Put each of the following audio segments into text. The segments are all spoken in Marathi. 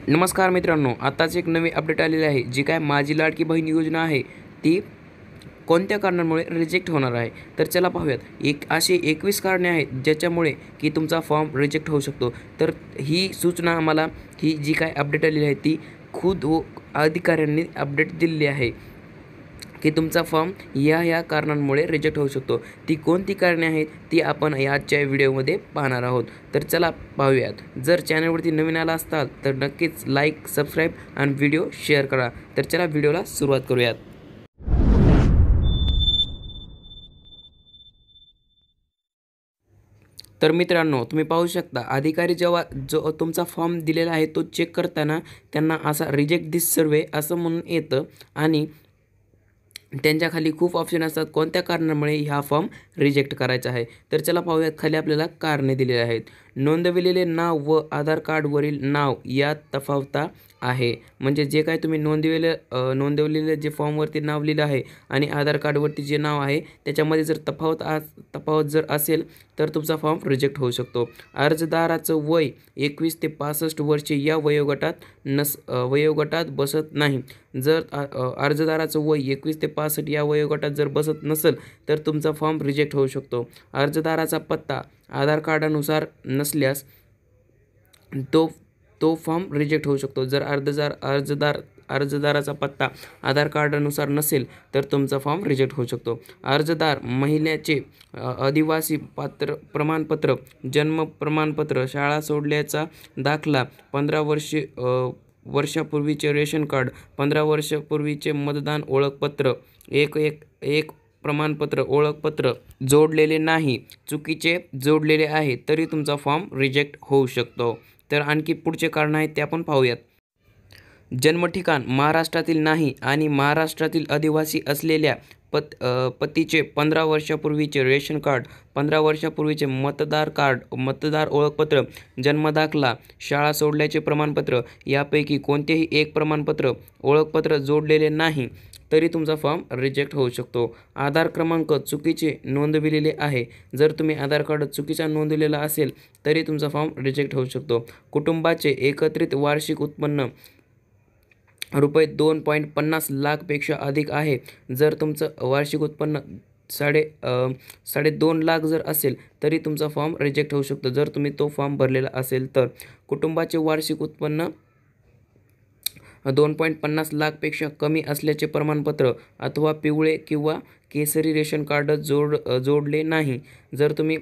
नमस्कार मित्रांनो, आताच एक नवी अपडेट आलेली आहे. जी काय माझी लाडकी बहीण योजना आहे ती कोणत्या कारणांमुळे रिजेक्ट होणार आहे. तर चला पाहूयात. अशी 21 कारणे आहेत ज्याच्यामुळे की तुमचा फॉर्म रिजेक्ट होऊ शकतो. तर ही सूचना आम्हाला ही जी काय अपडेट आलेली आहे ती खुद अधिकाऱ्यांनी अपडेट दिलेली आहे की तुमचा फॉर्म या कारणांमुळे रिजेक्ट होऊ शकतो. ती कोणती कारणे आहेत ती आपण आजच्या व्हिडिओमध्ये पाहणार आहोत. तर चला पाहूयात. जर चॅनलवरती नवीन आला असाल तर नक्कीच लाईक, सबस्क्राईब आणि व्हिडिओ शेअर करा. तर चला व्हिडिओला सुरुवात करूयात. तर मित्रांनो, तुम्ही पाहू शकता अधिकारी जेव्हा जो तुमचा फॉर्म दिलेला आहे तो चेक करताना त्यांना असा रिजेक्ट दिस सर्वे असं म्हणून येतं आणि त्यांच्या खाली खूप ऑप्शन असतात कोणत्या कारणामुळे हा फॉर्म रिजेक्ट करायचा आहे. तर चला पाहूयात. खाली आपल्याला कारणे दिलेली आहेत. नोंदविलेले नाव व आधार कार्डवरील नाव यात तफावत आहे. म्हणजे जे काय तुम्ही नोंदवलेले जे फॉर्मवरती नाव लिहिलं आहे आणि आधार कार्डवरती जे नाव आहे त्याच्यामध्ये जर तफावत जर असेल तर तुमचा फॉर्म रिजेक्ट होऊ शकतो. अर्जदाराचं वय 21 ते 65 वर्षे या वयोगटात बसत नाही. जर अर्जदाराचं वय 21 ते 65 या वयोगटात जर बसत नसेल तर तुमचा फॉर्म रिजेक्ट होऊ शकतो. अर्जदाराचा पत्ता आधार कार्डानुसार नसल्यास तो फॉर्म रिजेक्ट होऊ शकतो. जर अर्जदाराचा पत्ता आधार कार्डानुसार नसेल तर तुमचा फॉर्म रिजेक्ट होऊ शकतो. अर्जदार महिन्याचे आदिवासी प्रमाणपत्र, जन्म प्रमाणपत्र, शाळा सोडल्याचा दाखला, 15 वर्षापूर्वीचे रेशन कार्ड, 15 वर्षापूर्वीचे मतदान ओळखपत्र, एक प्रमाणपत्र ओळखपत्र जोडलेले नाही, चुकीचे जोडलेले आहे तरी तुमचा फॉर्म रिजेक्ट होऊ शकतो. तर आणखी पुढचे कारण आहेत ते आपण पाहूयात. जन्मठिकाण महाराष्ट्रातील नाही आणि महाराष्ट्रातील आदिवासी असलेल्या पतीचे 15 वर्षापूर्वीचे रेशन कार्ड, 15 वर्षापूर्वीचे मतदार ओळखपत्र, जन्मदाखला, शाळा सोडल्याचे प्रमाणपत्र यापैकी कोणतेही एक प्रमाणपत्र ओळखपत्र जोडलेले नाही तरी तुमचा फॉर्म रिजेक्ट होऊ शकतो. आधार क्रमांक चुकीचे नोंदविलेले आहे. जर तुम्ही आधार कार्ड चुकीचा नोंदवलेला असेल तरी तुमचा फॉर्म रिजेक्ट होऊ शकतो. कुटुंबाचे एकत्रित वार्षिक उत्पन्न रुपये 2.50 लाखपेक्षा अधिक आहे. जर तुमचं वार्षिक उत्पन्न 2.5 लाख जर असेल तरी तुमचा फॉर्म रिजेक्ट होऊ शकतो जर तुम्ही तो फॉर्म भरलेला असेल तर. कुटुंबाचे वार्षिक उत्पन्न 2.50 लाखपेक्षा कमी असल्याचे प्रमाणपत्र अथवा पिवळे किंवा केसरी रेशन कार्ड जोडले नाही. जर तुम्ही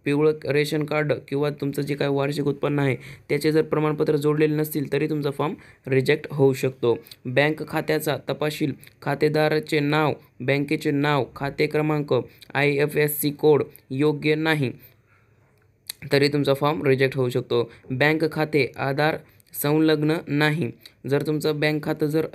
पिवळं रेशन कार्ड किंवा तुमचं जे काय वार्षिक उत्पन्न आहे त्याचे जर प्रमाणपत्र जोडलेले नसतील तरी तुमचा फॉर्म रिजेक्ट होऊ शकतो. बँक खात्याचा तपशील, खातेदाराचे नाव, बँकेचे नाव, खाते क्रमांक, IFSC कोड योग्य नाही तरी तुमचा फॉर्म रिजेक्ट होऊ शकतो. बँक खाते आधार संलग्न नाही. जर तुमचं बँक खातं जर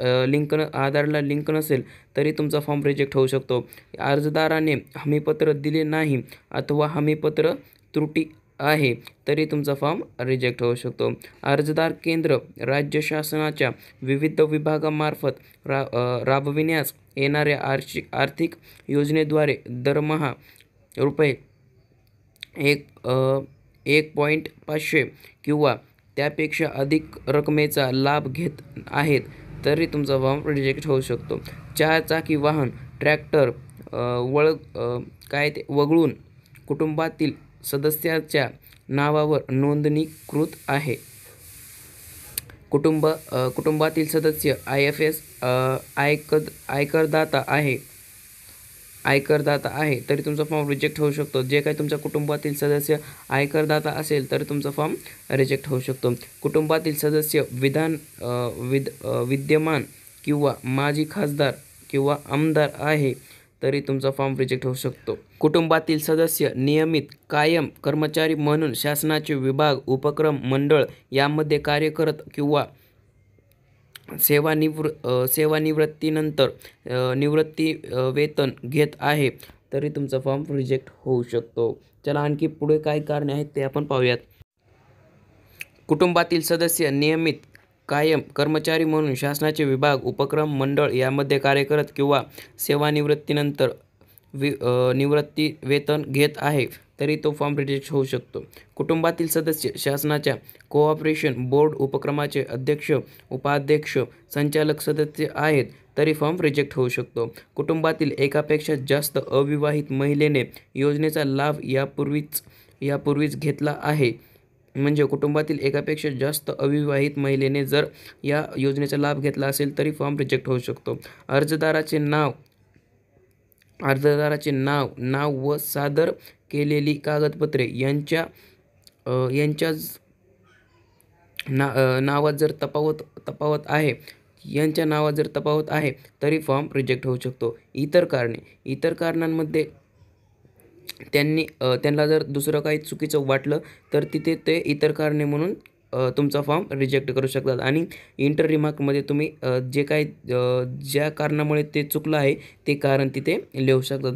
आधारला लिंक नसेल तरी तुमचा फॉर्म रिजेक्ट होऊ शकतो. अर्जदाराने हमीपत्र दिले नाही अथवा हमीपत्र त्रुटी आहे तरी तुमचा फॉर्म रिजेक्ट होऊ शकतो. अर्जदार केंद्र राज्य शासनाच्या विविध विभागामार्फत राबविण्यास येणाऱ्या आर्थिक योजनेद्वारे दरमहा रुपये 1.500 किंवा त्यापेक्षा अधिक रकमेचा लाभ घेत आहेत तरी तुमचा फॉर्म रिजेक्ट होऊ शकतो. 4 चाकी वाहन, ट्रॅक्टर वगळून कुटुंबातील सदस्याच्या नावावर नोंदणीकृत आहे. कुटुंबातील सदस्य आयकरदाता आहे तरी तुमचा फॉर्म रिजेक्ट होऊ शकतो. जे काही तुमच्या कुटुंबातील सदस्य आयकरदाता असेल तर तुमचा फॉर्म रिजेक्ट होऊ शकतो. कुटुंबातील सदस्य विद्यमान किंवा माजी खासदार किंवा आमदार आहे तरी तुमचा फॉर्म रिजेक्ट होऊ शकतो. कुटुंबातील सदस्य नियमित कायम कर्मचारी म्हणून शासनाचे विभाग, उपक्रम, मंडळ यामध्ये कार्य करत किंवा सेवानिवृत्तीनंतर निवृत्ती वेतन घेत आहे तरी तुमचा फॉर्म रिजेक्ट होऊ शकतो. चला आणखी पुढे काय कारणे आहेत ते आपण पाहूयात. कुटुंबातील सदस्य नियमित कायम कर्मचारी म्हणून शासनाचे विभाग, उपक्रम, मंडळ यामध्ये कार्य करत किंवा सेवानिवृत्तीनंतर निवृत्ती वेतन घेत आहे तरी तो फॉर्म रिजेक्ट होऊ शकतो. कुटुंबातील सदस्य शासनाच्या कोऑपरेशन बोर्ड उपक्रमाचे अध्यक्ष, उपाध्यक्ष, संचालक सदस्य आहेत तरी फॉर्म रिजेक्ट होऊ शकतो. कुटुंबातील एकापेक्षा जास्त अविवाहित महिलेने योजनेचा लाभ यापूर्वीच घेतला आहे, म्हणजे कुटुंबातील एकापेक्षा जास्त अविवाहित महिलेने जर या योजनेचा लाभ घेतला असेल तरी फॉर्म रिजेक्ट होऊ शकतो. अर्जदाराचे नाव व सादर केलेली कागदपत्रे यांच्या नावात जर तफावत आहे तरी फॉर्म रिजेक्ट होऊ शकतो. इतर कारणांमध्ये त्यांना जर दुसरं काही चुकीचं वाटलं तर तिथे ते इतर कारणे म्हणून तुमचा फॉर्म रिजेक्ट करू शकतात. आणि इंटर रिमार्कमध्ये तुम्ही ज्या कारणामुळे ते चुकलं आहे ते कारण तिथे लिहू शकतात.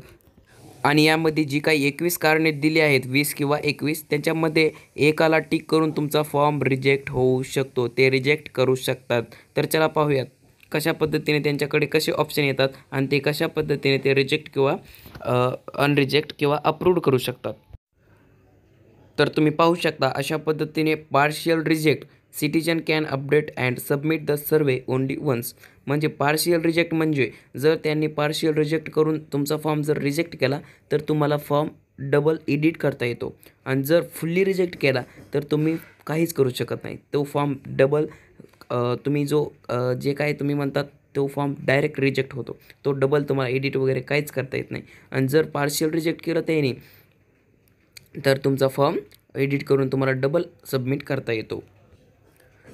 आणि यामध्ये जी काही 21 कारणे दिली आहेत, 20 किंवा 21, त्याच्यामध्ये एकाला टिक करून तुमचा फॉर्म रिजेक्ट होऊ शकतो, ते रिजेक्ट करू शकतात. तर चला पाहूयात कशा पद्धतीने त्यांच्याकडे कसे ऑप्शन येतात आणि ते कशा पद्धतीने ते रिजेक्ट किंवा अनरिजेक्ट किंवा अप्रूव्ड करू शकतात. तर तुम्ही पाहू शकता अशा पद्धतीने partial reject, citizen can update and submit the survey only once. म्हणजे पार्शियल रिजेक्ट म्हणजे जर त्यांनी पार्शियल रिजेक्ट करून तुमचा फॉर्म जर रिजेक्ट केला तर तुम्हाला फॉर्म डबल एडिट करता येतो. आणि जर फुल्ली रिजेक्ट केला तर तुम्ही काहीच करू शकत नाही. तो फॉर्म डबल तुम्ही जे काय तुम्ही म्हणतात तो फॉर्म डायरेक्ट रिजेक्ट होतो. तो डबल तुम्हाला एडिट वगैरे काहीच करता येत नाही. आणि जर पार्शियल रिजेक्ट केलं त्याने तर तुमचा फॉर्म एडिट करून तुम्हाला डबल सबमिट करता येतो.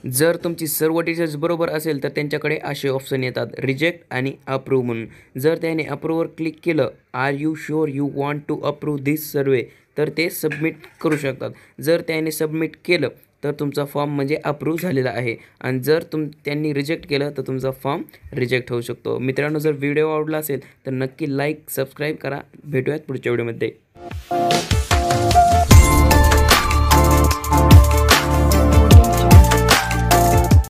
जर तुमची सर्व डिटेल्स बरोबर असेल तर त्यांच्याकडे असे ऑप्शन येतात, रिजेक्ट आणि अप्रूव्ह म्हणून. जर त्याने अप्रूव्हवर क्लिक केलं, are you sure you want to approve this survey, तर ते सबमिट करू शकतात. जर त्याने सबमिट केलं तर तुमचा फॉर्म म्हणजे अप्रूव्ह झालेला आहे. आणि जर त्यांनी रिजेक्ट केलं तर तुमचा फॉर्म रिजेक्ट होऊ शकतो. मित्रांनो, जर व्हिडिओ आवडला असेल तर नक्की लाईक, सबस्क्राईब करा. भेटूयात पुढच्या व्हिडिओमध्ये.